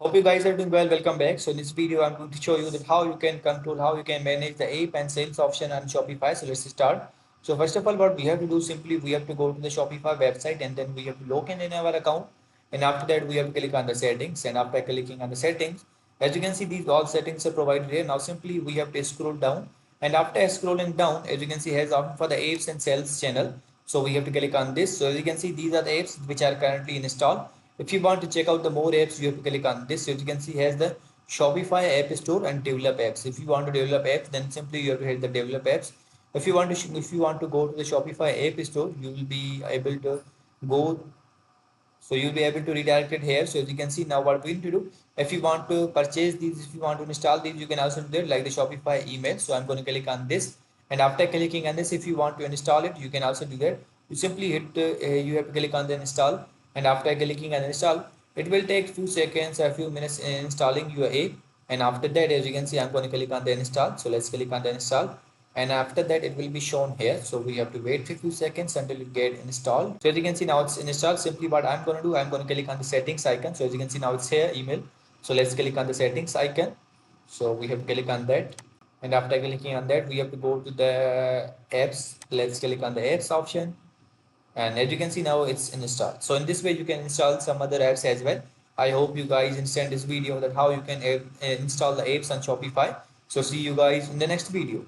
Hope you guys are doing well. Welcome back. So in this video, I'm going to show you that how you can control, how you can manage the app and sales option on Shopify. So let's start. So first of all, what we have to do simply, we have to go to the Shopify website and then we have to log in our account. And after that, we have to click on the settings. And after clicking on the settings, as you can see, these all settings are provided here. Now simply we have to scroll down. And after scrolling down, as you can see, has option for the apps and sales channel. So we have to click on this. So as you can see, these are the apps which are currently installed. If you want to check out the more apps, you have to click on this. So as you can see, has the Shopify App Store and Develop Apps. If you want to develop apps, then simply you have to hit the Develop Apps. If you want to go to the Shopify App Store, you will be able to go. So you'll be able to redirect it here. So as you can see now, what we need to do, if you want to purchase these, if you want to install these, you can also do it like the Shopify email. So I'm going to click on this, and after clicking on this, if you want to install it, you can also do that. You simply hit you have to click on the install, and after clicking on install, it will take few seconds or a few minutes in installing your app. And after that, as you can see, I'm going to click on the install. So let's click on the install, and after that it will be shown here. So we have to wait for a few seconds until it get installed. So as you can see now it's installed. Simply what I'm going to do, I'm going to click on the settings icon. So as you can see now it's here, email. So let's click on the settings icon. So we have to click on that, and after clicking on that, we have to go to the apps. Let's click on the apps option, and as you can see now it's installed. So in this way you can install some other apps as well. I hope you guys understand this video that how you can install the apps on Shopify. So see you guys in the next video.